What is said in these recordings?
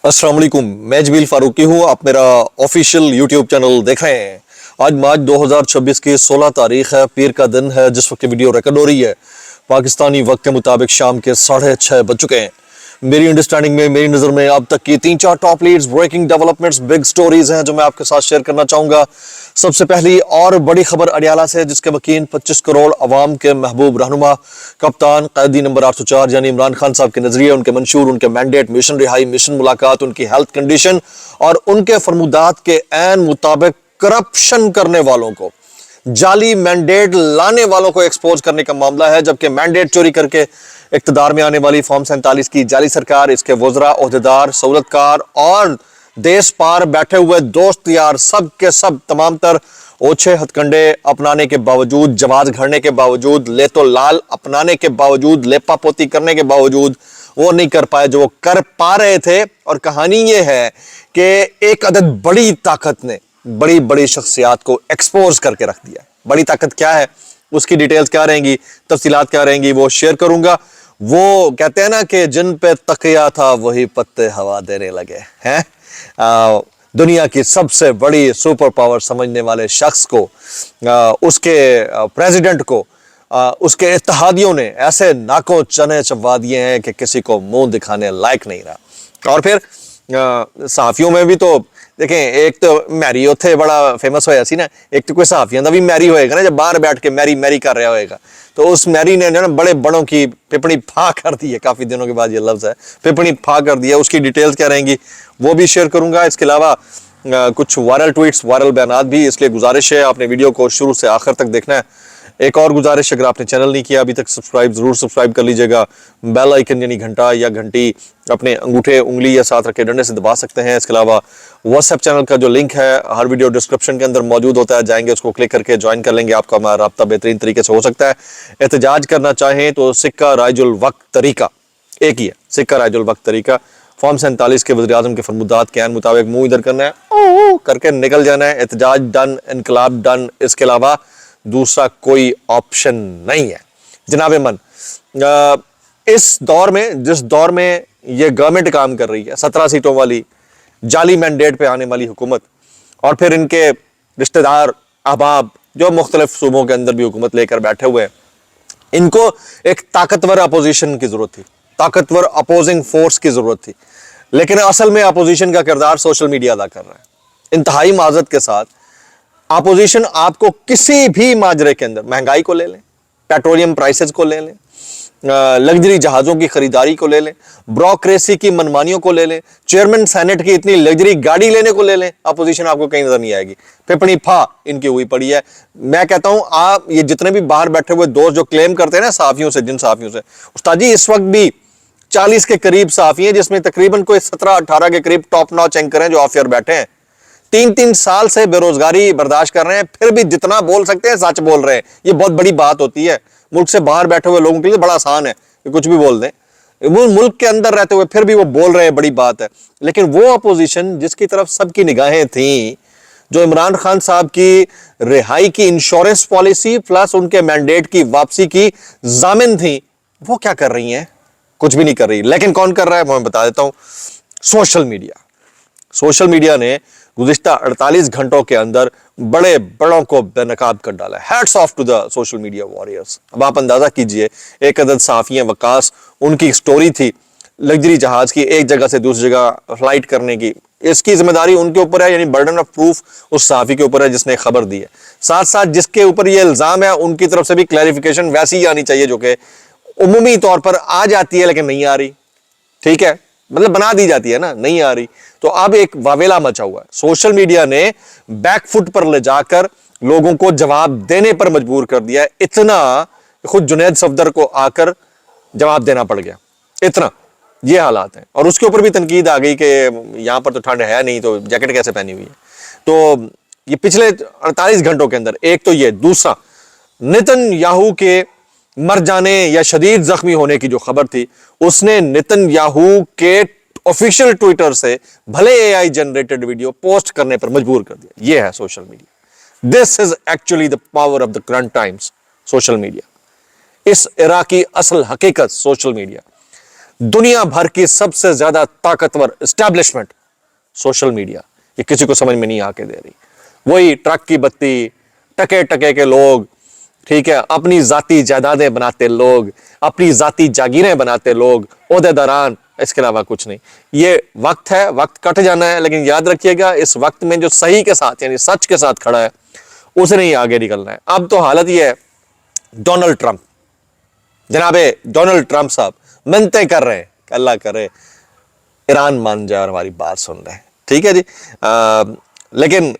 अस्सलाम वालेकुम, मैं जमील फारूकी हूँ। आप मेरा ऑफिशियल यूट्यूब चैनल देख रहे हैं। आज मार्च 2026 की 16 तारीख है, पीर का दिन है। जिस वक्त वीडियो रिकॉर्ड हो रही है पाकिस्तानी वक्त के मुताबिक शाम के 6:30 बज चुके हैं। मेरी अंडरस्टैंडिंग में, मेरी नज़र में अब तक की 3-4 top leads, breaking developments, big stories हैं जो मैं आपके साथ शेयर करना चाहूँगा। सबसे पहली और बड़ी खबर अडियाला से, जिसके वकील 25 करोड़ अवाम के महबूब रहनुमा कप्तान कैदी नंबर 804 यानी इमरान खान साहब के नजरिए, उनके मंशूर, उनके मैंडेट, मिशन रिहाई, मिशन मुलाकात, उनकी हेल्थ कंडीशन और उनके फरमुदात के ऐन मुताबिक करप्शन करने वालों को, जाली मैंडेट लाने वालों को एक्सपोज करने का मामला है। जबकि मैंडेट चोरी करके इक्तदार में आने वाली फॉर्म 47 की जाली सरकार, इसके वज़रा, ओहदेदार, सहूलतकार और देश पार बैठे हुए दोस्त यार, सब के सब तमाम तर ओछे हथकंडे अपनाने के बावजूद, जवाज घड़ने के बावजूद, ले तो लाल अपनाने के बावजूद, लेपा पोती करने के बावजूद वो नहीं कर पाए जो वो कर पा रहे थे। और कहानी ये है कि एक अदद बड़ी ताकत ने बड़ी बड़ी शख्सियात को एक्सपोज करके रख दिया। बड़ी ताकत क्या है, उसकी डिटेल्स क्या रहेंगी, तफसीलात क्या रहेंगी, वो शेयर करूंगा। वो कहते हैं ना कि जिन पे तकिया था वही पत्ते हवा देने लगे हैं। दुनिया की सबसे बड़ी सुपर पावर समझने वाले शख्स को, उसके प्रेसिडेंट को, उसके इत्तेहादियों ने ऐसे नाको चने चबवा दिए हैं कि किसी को मुंह दिखाने लायक नहीं रहा। और फिर सहाफियों में भी तो देखें, एक तो मैरी उथे बड़ा फेमस होया सी ना, एक तो कोई सहाफियों का भी मैरी होएगा ना, जब बाहर बैठ के मैरी मैरी कर रहा होएगा, तो उस मैरी ने ना बड़े बड़ों की पिपणी फा कर दी है। काफी दिनों के बाद ये लफ्ज है, पिपणी फा कर दिया। उसकी डिटेल्स क्या रहेंगी वो भी शेयर करूंगा। इसके अलावा कुछ वायरल ट्वीट्स, वायरल बयानात भी, इसलिए गुजारिश है आपने वीडियो को शुरू से आखिर तक देखना है। एक और गुजारिश, अगर आपने चैनल नहीं किया अभी तक सब्सक्राइब जरूर सब्सक्राइब कर लीजिएगा। बेल आइकन यानी घंटा या घंटी अपने अंगूठे, उंगली या साथ रखे डंडे से दबा सकते हैं। इसके अलावा व्हाट्सएप चैनल का जो लिंक है हर वीडियो डिस्क्रिप्शन के अंदर मौजूद होता है, जाएंगे उसको क्लिक करके ज्वाइन कर लेंगे, आपका हमारा राब्ता बेहतरीन तरीके से हो सकता है। एहतजाज करना चाहें तो सिक्का राइजुल वक्त तरीका एक ही है, सिक्का राइजुल वक्त तरीका। फॉर्म 47 के वज़ीर आज़म के फरमुदात के ऐन मुताबिक मुंह इधर करना है, ओ करके निकल जाना है। एहतजाज डन, इनकलाब डन। इसके अलावा दूसरा कोई ऑप्शन नहीं है। जनाब मन, इस दौर में, जिस दौर में ये गवर्नमेंट काम कर रही है, 17 सीटों वाली जाली मैंडेट पे आने वाली हुकूमत, और फिर इनके रिश्तेदार अहबाब जो मुख्तलिफ सूबों के अंदर भी हुकूमत लेकर बैठे हुए हैं, इनको एक ताकतवर अपोजिशन की जरूरत थी, ताकतवर अपोजिंग फोर्स की जरूरत थी। लेकिन असल में अपोजिशन का किरदार सोशल मीडिया अदा कर रहा है। इंतहाई माजरत के साथ अपोजिशन आपको किसी भी माजरे के अंदर, महंगाई को ले लें, पेट्रोलियम प्राइसेस को ले लें, लग्जरी जहाजों की खरीदारी को ले लें, ब्रोक्रेसी की मनमानियों को ले लें, चेयरमैन सेनेट की इतनी लग्जरी गाड़ी लेने को ले लें, अपोजिशन आपको कहीं नजर नहीं आएगी। फिपनी फा इनकी हुई पड़ी है। मैं कहता हूं, आप ये जितने भी बाहर बैठे हुए दोस्त जो क्लेम करते हैं ना सहाफियों से, जिन सहाफियों से, उस्ताद जी इस वक्त भी 40 के करीब सहाफी हैं, जिसमें तकरीबन कोई 17-18 के करीब टॉप नॉच एंकर हैं जो ऑफ एयर बैठे हैं। 3-3 साल से बेरोजगारी बर्दाश्त कर रहे हैं, फिर भी जितना बोल सकते हैं सच बोल रहे हैं। ये बहुत बड़ी बात होती है। मुल्क से बाहर बैठे हुए लोगों के लिए बड़ा आसान है कि कुछ भी बोल दें, वो मुल्क के अंदर रहते हुए फिर भी वो बोल रहे हैं, बड़ी बात है। लेकिन वो अपोजिशन जिसकी तरफ सबकी निगाहें थी, जो इमरान खान साहब की रिहाई की इंश्योरेंस पॉलिसी प्लस उनके मैंडेट की वापसी की जामिन थी, वो क्या कर रही हैं? कुछ भी नहीं कर रही। लेकिन कौन कर रहा है मैं बता देता हूं, सोशल मीडिया। सोशल मीडिया ने गुज़िश्ता 48 घंटों के अंदर बड़े बड़ों को बेनकाब कर डाला है। Hats off to the social media warriors. अब आप अंदाजा कीजिए, एक अदद सहाफियां वकास, उनकी स्टोरी थी लग्जरी जहाज की एक जगह से दूसरी जगह फ्लाइट करने की। इसकी जिम्मेदारी उनके ऊपर है, यानी बर्डन ऑफ प्रूफ उस सहाफी के ऊपर है जिसने खबर दी है। साथ साथ जिसके ऊपर यह इल्जाम है उनकी तरफ से भी क्लैरिफिकेशन वैसी ही आनी चाहिए जो कि उमूमी तौर पर आ जाती है लेकिन नहीं आ रही। ठीक है, मतलब बना दी जाती है ना, नहीं आ रही। तो अब एक वावेला मचा हुआ है। सोशल मीडिया ने बैकफुट पर ले जाकर लोगों को जवाब देने पर मजबूर कर दिया है। इतना खुद जुनैद सफदर को आकर जवाब देना पड़ गया, इतना ये हालात हैं। और उसके ऊपर भी तनकीद आ गई कि यहां पर तो ठंड है नहीं तो जैकेट कैसे पहनी हुई है। तो ये पिछले 48 घंटों के अंदर एक तो ये, दूसरा नेतन्याहू के मर जाने या शदीद जख्मी होने की जो खबर थी, उसने नेतन्याहू के ऑफिशियल ट्विटर से भले एआई जनरेटेड वीडियो पोस्ट करने पर मजबूर कर दिया। यह है social media. This is actually the power of the current times, social media. इस इरा की असल हकीकत सोशल मीडिया। दुनिया भर की सबसे ज्यादा ताकतवर एस्टैब्लिशमेंट सोशल मीडिया, ये किसी को समझ में नहीं आके दे रही। वही ट्रक की बत्ती, टके टके के लोग, ठीक है, अपनी जाति जायदादें बनाते लोग, अपनी जाति जागीरें बनाते लोग, ओहदेदारान, इसके अलावा कुछ नहीं। ये वक्त है, वक्त कट जाना है, लेकिन याद रखिएगा इस वक्त में जो सही के साथ यानी सच के साथ खड़ा है उसने ही आगे निकलना है। अब तो हालत ये है, डोनाल्ड ट्रंप, जनाबे डोनाल्ड ट्रंप साहब मिन्नतें कर रहे हैं कि अल्लाह करे ईरान मान जाए और हमारी बात सुन रहे हैं, ठीक है जी। लेकिन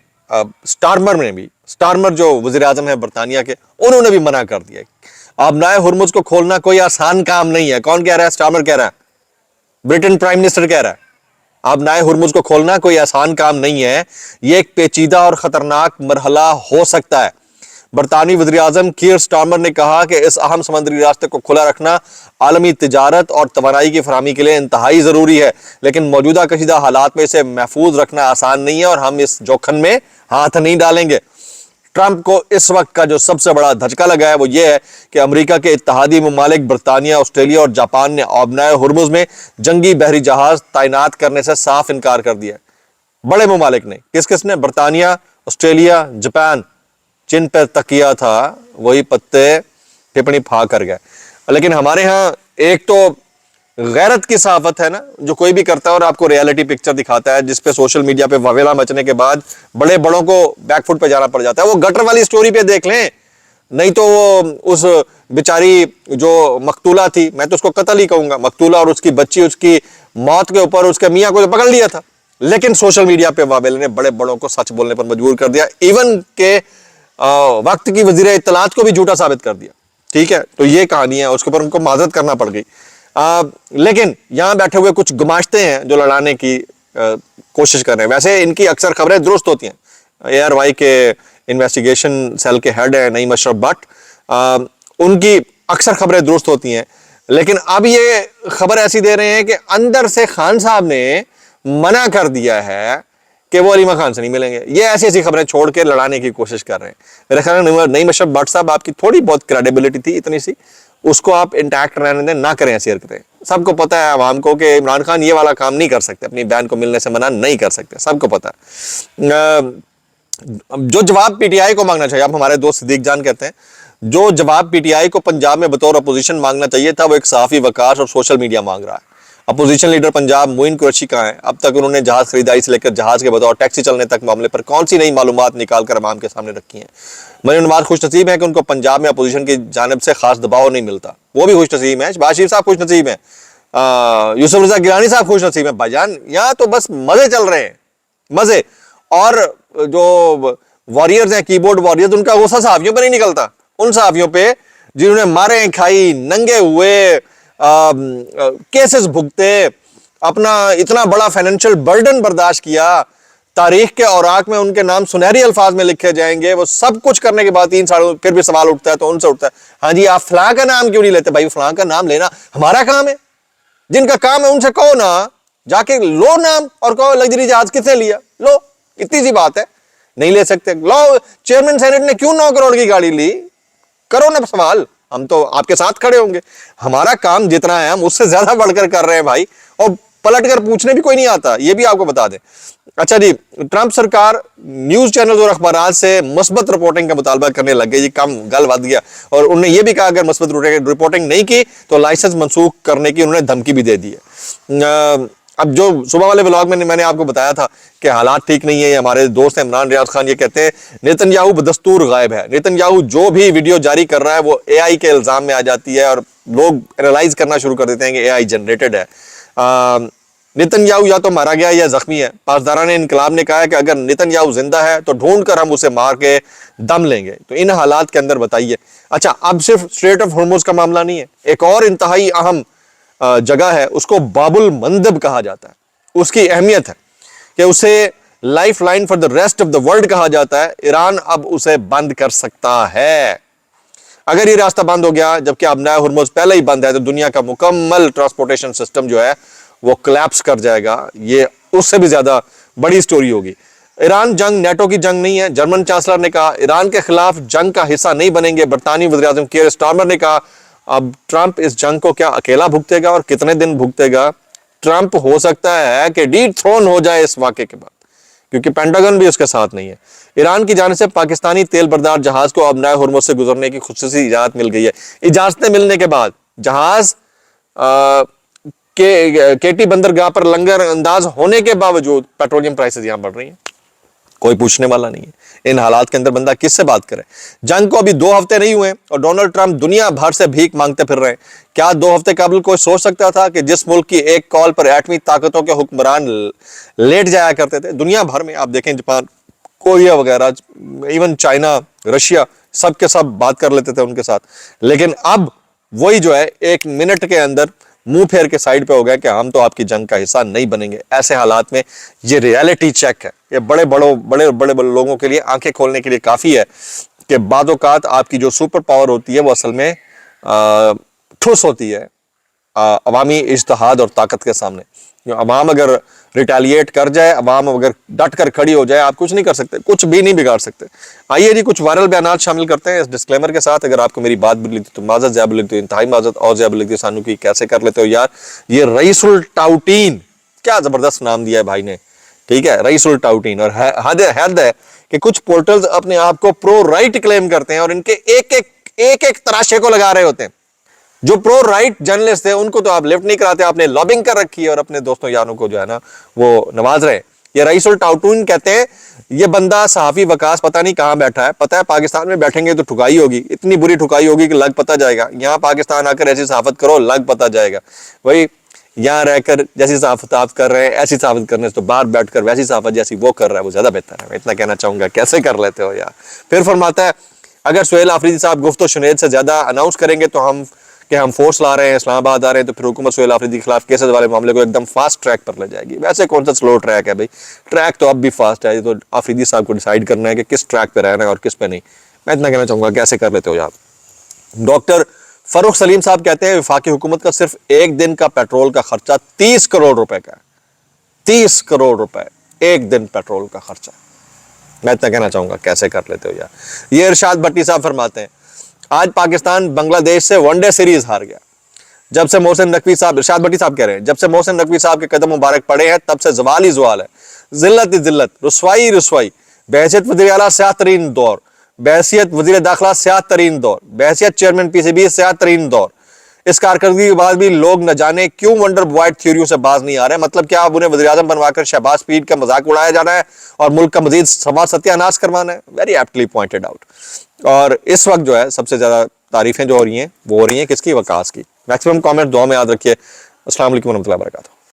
स्टारमर जो वजीर आजम है बरतानिया के, उन्होंने भी मना कर दिया। अब नाए हुर्मुज को खोलना कोई आसान काम नहीं है। कौन कह रहा है? स्टारमर कह रहा है, ब्रिटेन प्राइम मिनिस्टर कह रहा है अब नाए हुर्मुज को खोलना कोई आसान काम नहीं है, यह एक पेचीदा और खतरनाक मरहला हो सकता है। बरतानी वज़ीर आज़म कीर स्टारमर ने कहा कि इस अहम समुद्री रास्ते को खुला रखना आलमी तिजारत और तवानाई की फराहमी के लिए इंतहाई ज़रूरी है, लेकिन मौजूदा कशीदा हालात में इसे महफूज रखना आसान नहीं है और हम इस जोखन में हाथ नहीं डालेंगे। ट्रंप को इस वक्त का जो सबसे बड़ा धचका लगा है वो ये है कि अमेरिका के इत्तहादी ममालिक बरतानिया, ऑस्ट्रेलिया और जापान ने आबनाए हुर्मुज में जंगी बहरी जहाज तैनात करने से साफ इनकार कर दिया है। बड़े ममालिक ने, किस किस ने? बरतानिया, ऑस्ट्रेलिया, जापान, जिन पर तकिया था वही पत्ते टिप्पणी फा कर गए। लेकिन हमारे यहाँ एक तो गैरत की सहाफत है ना, जो कोई भी करता है और आपको रियलिटी पिक्चर दिखाता है जिसपे सोशल मीडिया पे वावेला मचने के बाद बड़े बड़ों को बैकफुट पे जाना पड़ जाता है। वो गटर वाली स्टोरी पे देख लें, नहीं तो वो उस बेचारी जो मकतूला थी, मैं तो उसको कत्ल ही कहूंगा, मकतूला, और उसकी बच्ची, उसकी मौत के ऊपर उसके मियाँ को पकड़ लिया था, लेकिन सोशल मीडिया पे वावेला ने बड़े बड़ों को सच बोलने पर मजबूर कर दिया, इवन के वक्त की वजीर इत्तलात को भी झूठा साबित कर दिया। ठीक है, तो ये कहानी है, उसके ऊपर उनको माजरत करना पड़ गई। लेकिन यहां बैठे हुए कुछ गुमाश्ते हैं जो लड़ाने की कोशिश कर रहे हैं। वैसे इनकी अक्सर खबरें दुरुस्त होती हैं। ARY के इन्वेस्टिगेशन सेल के हेड है नईम अशरफ भट्ट, उनकी अक्सर खबरें दुरुस्त होती हैं, लेकिन अब ये खबर ऐसी दे रहे हैं कि अंदर से खान साहब ने मना कर दिया है कि वो अलीमा खान से नहीं मिलेंगे। ये ऐसी ऐसी खबरें छोड़ के लड़ाने की कोशिश कर रहे हैं। मेरे ख्याल में नईम अशरफ भट्ट साहब, आपकी थोड़ी बहुत क्रेडिबिलिटी थी इतनी सी, उसको आप इंटैक्ट रहने दें, ना करें ऐसी हरकतें। सबको पता है आवाम को कि इमरान खान ये वाला काम नहीं कर सकते, अपनी बहन को मिलने से मना नहीं कर सकते, सबको पता है। जो जवाब PTI को मांगना चाहिए, आप हमारे दोस्त सिद्दीक जान कहते हैं, जो जवाब PTI को पंजाब में बतौर अपोजिशन मांगना चाहिए था वो एक सहाफी वकास और सोशल मीडिया मांग रहा है। अपोजिशन लीडर पंजाब मोइन कुरैशी कहाँ है? अब तक उन्होंने जहाज खरीदारी से लेकर जहाज के बतौर टैक्सी चलने तक मामले पर कौन सी नई मालूमात निकाल कर अवाम के सामने रखी हैं? मरीन नवाज खुश नसीब है कि उनको पंजाब में अपोजिशन की जानिब से खास दबाव नहीं मिलता, वो भी खुश नसीब है, शहबाज शरीफ साहब खुश नसीब है, यूसुफ रजा गिलानी साहब खुश नसीब है। भाईजान यहाँ तो बस मजे चल रहे हैं, मजे। और जो वॉरियर्स हैं, कीबोर्ड वॉरियर्स, उनका गुस्सा सहाफियों पर नहीं निकलता, उन सहाफियों पे जिन्होंने मारे खाई, नंगे हुए, केसेस भुगते, अपना इतना बड़ा फाइनेंशियल बर्डन बर्दाश्त किया, तारीख के औराक में उनके नाम सुनहरी अल्फाज में लिखे जाएंगे। वो सब कुछ करने के बाद 3 साल फिर भी सवाल उठता है, तो उनसे उठता है, हाँ जी आप फलां का नाम क्यों नहीं लेते? भाई फलां का नाम लेना हमारा काम है, जिनका काम है उनसे कहो ना, जाके लो नाम और कहो लग्जरी जहाज किसने लिया, लो, इतनी सी बात है। नहीं ले सकते, लो चेयरमैन सेनेट ने क्यों 9 करोड़ की गाड़ी ली, करो ना सवाल, हम तो आपके साथ खड़े होंगे। हमारा काम जितना है हम उससे ज्यादा बढ़कर कर रहे हैं भाई, और पलट कर पूछने भी कोई नहीं आता, ये भी आपको बता दें। अच्छा जी, ट्रंप सरकार न्यूज चैनल और अखबारात से मुस्बत रिपोर्टिंग का मुतालबा करने लग गई, ये कम गल बद गया, और उन्होंने ये भी कहा अगर मुस्बत रिपोर्टिंग नहीं की तो लाइसेंस मनसूख करने की उन्होंने धमकी भी दे दी है। अब जो सुबह वाले ब्लॉग में मैंने आपको बताया था कि हालात ठीक नहीं है, हमारे दोस्त हैं इमरान रियाज खान, ये कहते हैं नेतन्याहू बदस्तूर गायब है। नेतन्याहू जो भी वीडियो जारी कर रहा है वो AI के इल्जाम में आ जाती है, और लोग एनालाइज करना शुरू कर देते हैं कि AI जनरेटेड है। नेतन्याहू या तो मारा गया या जख्मी है। पासदारान इनकलाब ने कहा है कि अगर नेतन्याहू जिंदा है तो ढूंढ कर हम उसे मार के दम लेंगे। तो इन हालात के अंदर बताइए। अच्छा, अब सिर्फ स्ट्रेट ऑफ हॉर्मुज का मामला नहीं है, एक और इंतहाई अहम जगह है, उसको बाबुल मंदब कहा जाता है। उसकी अहमियत है कि उसे life line for the rest of the world कहा जाता है। ईरान अब उसे बंद कर सकता है। अगर ये रास्ता बंद हो गया, जबकि अब नया हुर्मुज पहले ही बंद है, तो दुनिया का मुकम्मल ट्रांसपोर्टेशन सिस्टम जो है वो कोलैप्स कर जाएगा। ये उससे भी ज्यादा बड़ी स्टोरी होगी। ईरान जंग नेटो की जंग नहीं है। जर्मन चांसलर ने कहा ईरान के खिलाफ जंग का हिस्सा नहीं बनेंगे। बरतानी वज़ीर आज़म कीर स्टारमर ने कहा اب ٹرمپ اس جنگ کو کیا اکیلا بھگتے گا اور کتنے دن بھگتے گا؟ ٹرمپ ہو سکتا ہے کہ ڈی تھرون ہو جائے اس واقعے کے بعد، کیونکہ پینٹاگن بھی اس کے ساتھ نہیں ہے۔ ایران کی جانب سے پاکستانی تیل بردار جہاز کو اب نئے ہرمز سے گزرنے کی خصوصی اجازت مل گئی ہے۔ اجازتیں ملنے کے بعد جہاز کیٹی بندرگاہ پر لنگر انداز ہونے کے باوجود پیٹرولیم پرائسز یہاں بڑھ رہی ہیں، کوئی پوچھنے والا نہیں ہے۔ ان حالات کے اندر بندہ کس سے بات کرے؟ جنگ کو ابھی 2 ہفتے نہیں ہوئے اور ڈونلڈ ٹرمپ دنیا بھر سے بھیک مانگتے پھر رہے ہیں۔ کیا 2 ہفتے قبل کوئی سوچ سکتا تھا کہ جس ملک کی ایک کال پر ایٹمی طاقتوں کے حکمران لیٹ جایا کرتے تھے، دنیا بھر میں آپ دیکھیں جاپان، کوریا وغیرہ، ایون چائنا، رشیا، سب کے سب بات کر لیتے تھے ان کے ساتھ، لیکن اب وہی جو ہے 1 منٹ کے اندر منہ پھیر کے سائیڈ پہ ہو گیا کہ ہم تو آپ کی جنگ کا حصہ نہیں بنیں گے۔ ایسے حالات میں یہ ریالٹی چیک ہے، یہ بڑے لوگوں کے لیے آنکھیں کھولنے کے لیے کافی ہے کہ بعض اوقات آپ کی جو سپر پاور ہوتی ہے وہ اصل میں ٹھوس ہوتی ہے عوامی اجتہاد اور طاقت کے سامنے۔ عوام اگر ریٹیلیٹ کر جائے، عوام اگر ڈٹ کر کھڑی ہو جائے، آپ کچھ نہیں کر سکتے، کچھ بھی نہیں بگاڑ سکتے۔ آئیے جی کچھ وائرل بیانات شامل کرتے ہیں اس ڈسکلیمر کے ساتھ۔ اگر آپ کو میری بات بری لگتی تو معذرت، زیادہ لگتی انتہائی معذرت، اور زیادہ لگتی سانو کی کیسے کر لیتے ہو یار؟ یہ رئیس الٹاؤٹین، کیا زبردست نام دیا ہے بھائی نے، ٹھیک ہے، رئیس الٹاؤٹین۔ اور حد ہے کہ کچھ پورٹلز اپنے آپ کو پرو رائٹ کلیم کرتے ہیں اور ان کے ایک تراشے کو لگا رہے ہوتے ہیں۔ جو پرو رائٹ جرنلسٹ ہیں ان کو تو آپ لفٹ نہیں کراتے، آپ نے لابنگ کر رکھی ہے اور اپنے دوستوں یاروں کو جو ہے نا وہ نواز رہے ہیں۔ یہ رئیس الٹاؤٹون کہتے ہیں، یہ بندہ صحافی وکاس پتہ نہیں کہاں بیٹھا ہے، پتہ ہے پاکستان میں بیٹھیں گے تو ٹھکائی ہوگی، اتنی بری ٹھکائی ہوگی کہ لگ پتہ جائے گا۔ یہاں پاکستان آ کر ایسی صحافت کرو لگ پتہ جائے گا۔ وہی یہاں رہ کر جیسی صحافت آپ کر رہے ہیں ایسی صحافت کرنے سے تو باہر بیٹھ کر ویسی صحافت جیسی وہ کر رہا ہے وہ زیادہ بہتر ہے۔ میں اتنا کہنا چاہوں گا، کیسے کر لیتے ہو یار؟ پھر فرماتا ہے اگر سہیل آفریدی صاحب گفت و شنید سے زیادہ اناؤنس کریں گے تو ہم فورس لا رہے ہیں، اسلام آباد آ رہے ہیں، تو پھر حکومت سہیل آفریدی کے خلاف کیسز والے معاملے کو ایک دم فاسٹ ٹریک پر لے جائے گی۔ ویسے کون سا سلو ٹریک ہے بھائی؟ ٹریک تو اب بھی فاسٹ ہے، تو آفریدی صاحب کو ڈیسائیڈ کرنا ہے کہ کس ٹریک پہ رہنا ہے اور کس پہ نہیں۔ میں اتنا کہنا چاہوں گا، کیسے کر لیتے ہو یار؟ ڈاکٹر فروخ سلیم صاحب کہتے ہیں وفاقی حکومت کا صرف ایک دن کا پیٹرول کا خرچہ 30 کروڑ روپے کا ہے۔ 30 کروڑ روپے ایک دن پیٹرول کا خرچہ۔ میں اتنا کہنا چاہوں گا، کیسے کر لیتے ہو یار؟ یہ ارشاد بھٹی صاحب فرماتے ہیں آج پاکستان بنگلہ دیش سے ون ڈے سیریز ہار گیا۔ جب سے محسن نقوی صاحب، ارشاد بھٹی صاحب کہہ رہے ہیں، جب سے محسن نقوی صاحب کے قدم مبارک پڑے ہیں تب سے زوال ہی زوال ہے، ذلت ہی ذلت، رسوائی رسوائی، بحیثیت وزیر اعلیٰ سیاہ ترین دور، بحیثیت وزیر داخلہ سیاہ ترین دور، بحیثیت چیئرمین پی سی بی سیاہ ترین دور۔ اس کارکردگی کے بعد بھی لوگ نہ جانے کیوں ونڈر بوائڈ تھیوریوں سے باز نہیں آ رہے۔ مطلب کیا اب انہیں وزیر اعظم بنوا کر شہباز پیر کا مذاق اڑایا جانا ہے اور ملک کا مزید ستیہ ناش کروانا ہے؟ Very ایپٹلی pointed out. اور اس وقت جو ہے سب سے زیادہ تعریفیں جو ہو رہی ہیں وہ ہو رہی ہیں کس کی؟ وکاس کی۔ میکسیمم کامنٹ دعا میں یاد رکھیے۔ السلام علیکم ورحمۃ اللہ وبرکاتہ۔